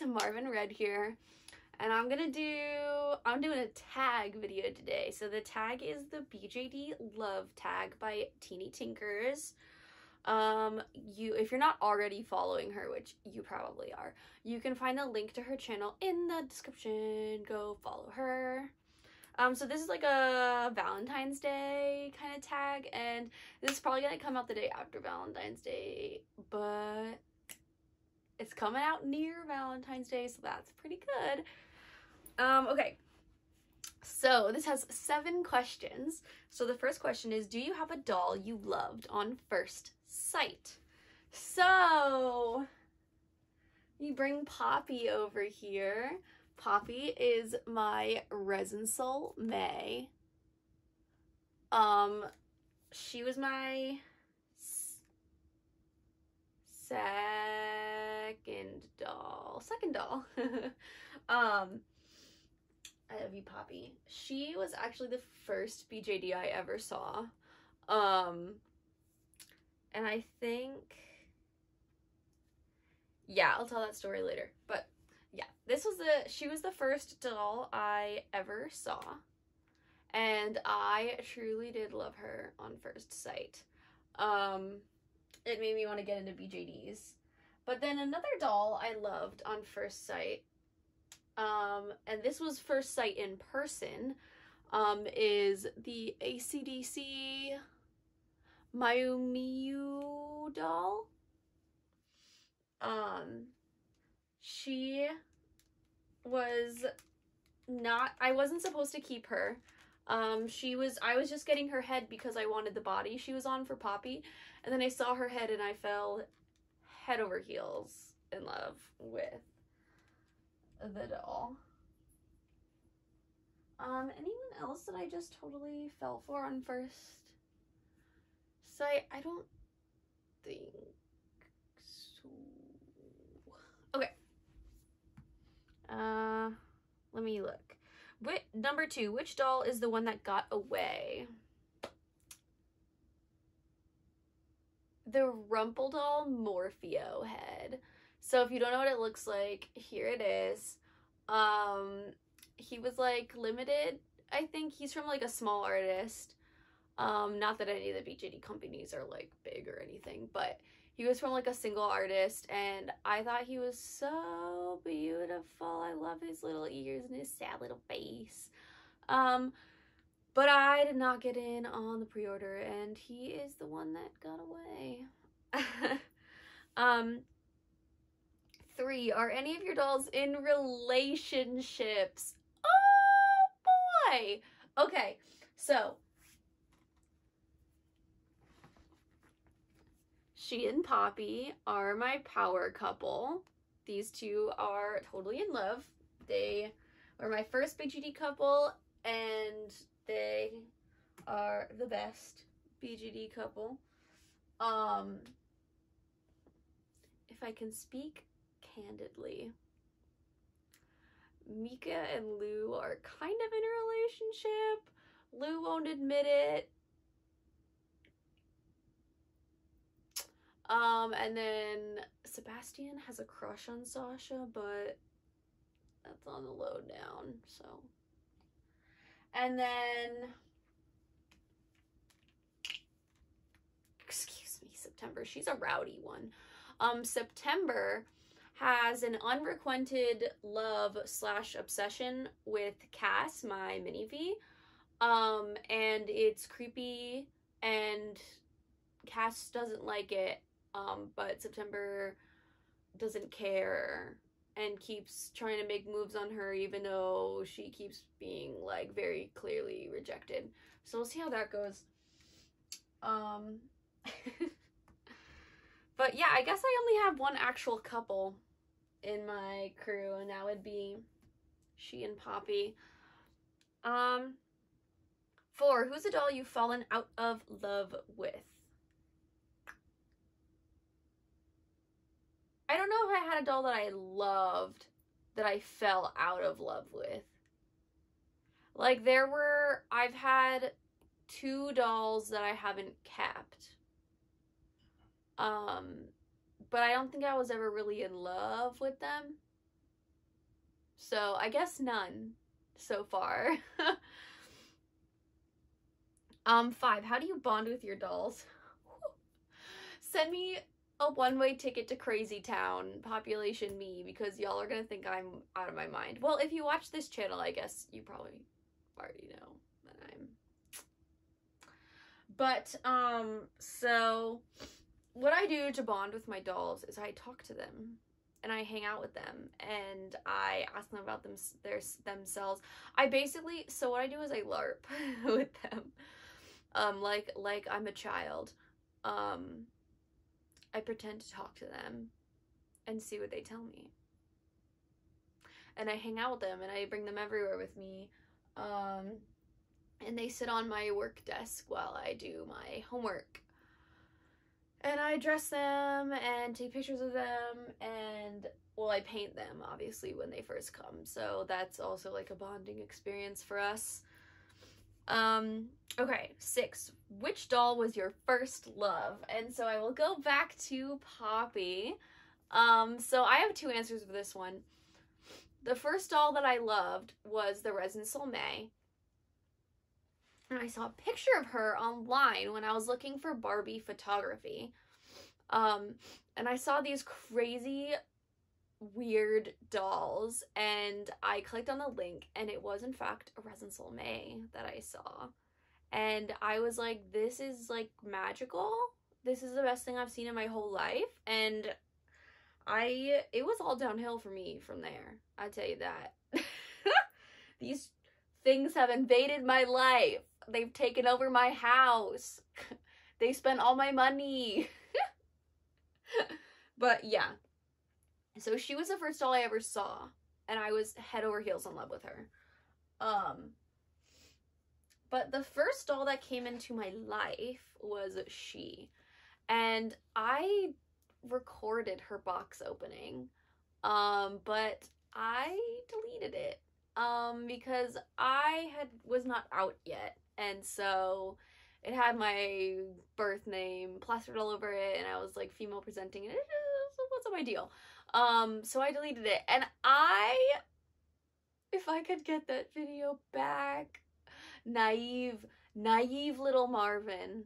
Marvin Red here, and I'm doing a tag video today. So the tag is the BJD Love tag by Tinkers. If you're not already following her, which you probably are, you can find the link to her channel in the description. Go follow her. So this is like a Valentine's Day kind of tag, and this is probably gonna come out the day after Valentine's Day, but it's coming out near Valentine's Day, so that's pretty good. Okay, so this has 7 questions. So the first question is, do you have a doll you loved on first sight? So you bring Poppy over here. Poppy is my resin soul, May. She was my second doll. I love you, Poppy. She was actually the first BJD I ever saw. And I think, yeah, I'll tell that story later. But yeah, she was the first doll I ever saw. And I truly did love her on first sight. It made me want to get into BJDs. But then another doll I loved on first sight, and this was first sight in person, is the AC/DC Miu Miu doll. She was not, I wasn't supposed to keep her. I was just getting her head because I wanted the body she was on for Poppy, and then I saw her head and I fell head over heels in love with the doll. Anyone else that I just totally fell for on first sight? I don't think so. Okay. Let me look. Number 2, which doll is the one that got away? The Rumpledal Morpheo head. So if you don't know what it looks like, here it is. He was like limited. I think he's from like a small artist. Not that any of the BJD companies are like big or anything, but he was from like a single artist, and I thought he was so beautiful. I love his little ears and his sad little face. But I did not get in on the pre-order, and he is the one that got away. 3, are any of your dolls in relationships? Oh boy! Okay, so she and Poppy are my power couple. These two are totally in love. They were my first BJD couple, and they are the best BJD couple. If I can speak candidly, Mika and Lou are kind of in a relationship. Lou won't admit it. And then Sebastian has a crush on Sasha, but that's on the low down, so. And then, excuse me, September, she's a rowdy one. September has an unrequited love / obsession with Cass, my mini V. And it's creepy, and Cass doesn't like it, but September doesn't care and keeps trying to make moves on her, even though she keeps being like very clearly rejected. So we'll see how that goes. But yeah, I guess I only have one actual couple in my crew, and that would be she and Poppy. 4, who's a doll you've fallen out of love with? I don't know if I had a doll that I loved that I fell out of love with. Like, I've had 2 dolls that I haven't kept. But I don't think I was ever really in love with them. So I guess none so far. 5, how do you bond with your dolls? Send me a one-way ticket to Crazy Town, population me, because y'all are gonna think I'm out of my mind. Well, if you watch this channel, I guess you probably already know that I'm. But, so what I do to bond with my dolls is I talk to them and I hang out with them and I ask them about themselves. I basically, so what I do is I LARP with them. Like I'm a child. I pretend to talk to them and see what they tell me. And I hang out with them and I bring them everywhere with me. And they sit on my work desk while I do my homework. And I dress them and take pictures of them and, well, I paint them, obviously, when they first come. So that's also like a bonding experience for us. Okay, 6. Which doll was your first love? And so I will go back to Poppy. So I have 2 answers for this one. The first doll that I loved was the Resin Soleil. And I saw a picture of her online when I was looking for Barbie photography. And I saw these crazy, weird dolls, and I clicked on the link, and it was, in fact, a Resin Soleil that I saw. And I was like, this is, like, magical. This is the best thing I've seen in my whole life. And it was all downhill for me from there. I tell you that. These things have invaded my life. They've taken over my house. They spent all my money. But yeah. So she was the first doll I ever saw. And I was head over heels in love with her. But the first doll that came into my life was she. And I recorded her box opening. But I deleted it. Because I was not out yet, and so it had my birth name plastered all over it, and I was like female presenting, and it wasn't my deal. So I deleted it, and if I could get that video back, naive little Marvin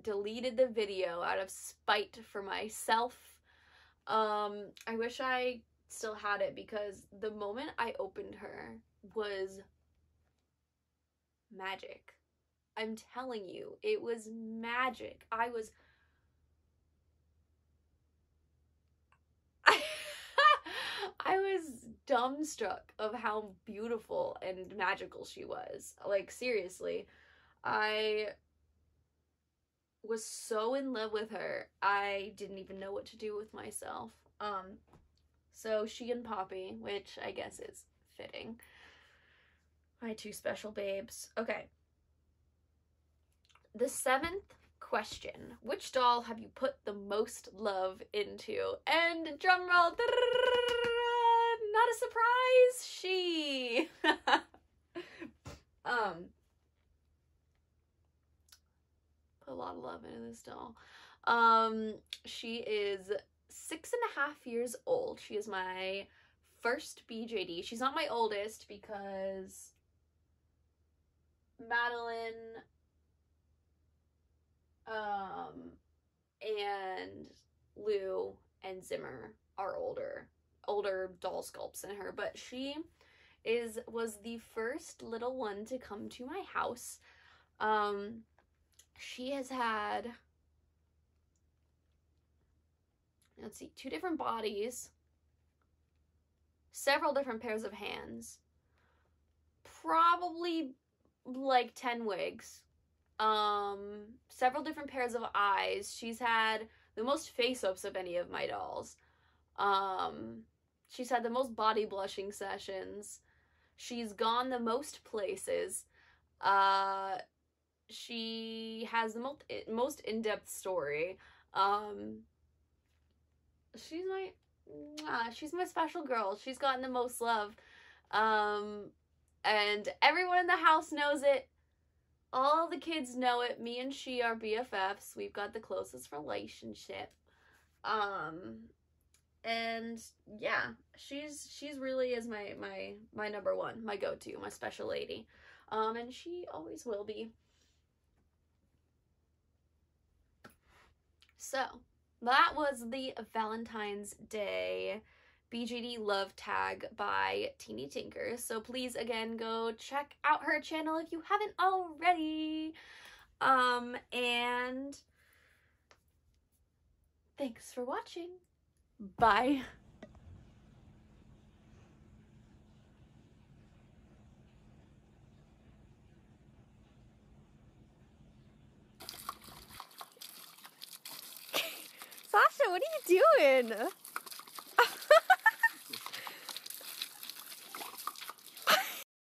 deleted the video out of spite for myself. I wish I still had it, because the moment I opened her was magic. I'm telling you, it was magic. I was dumbstruck of how beautiful and magical she was. Like, seriously, I was so in love with her, I didn't even know what to do with myself. So she and Poppy, which I guess is fitting. My 2 special babes. Okay. The 7th question. Which doll have you put the most love into? And drumroll, not a surprise, she. Put a lot of love into this doll. She is 6.5 years old. She is my first BJD. She's not my oldest because Madeline and Lou and Zimmer are older doll sculpts than her, but she was the first little one to come to my house. She has had, let's see, 2 different bodies, several different pairs of hands, probably like 10 wigs, several different pairs of eyes. She's had the most face-ups of any of my dolls. She's had the most body blushing sessions. She's gone the most places. She has the most in-depth story. She's my special girl. She's gotten the most love. And everyone in the house knows it. All the kids know it. Me and she are BFFs. We've got the closest relationship. And yeah, she's really is my number one, my go-to, my special lady. And she always will be. So that was the Valentine's Day BJD Love tag by Teeny Tinkers. So please, again, go check out her channel if you haven't already. And thanks for watching. Bye. Sasha, what are you doing?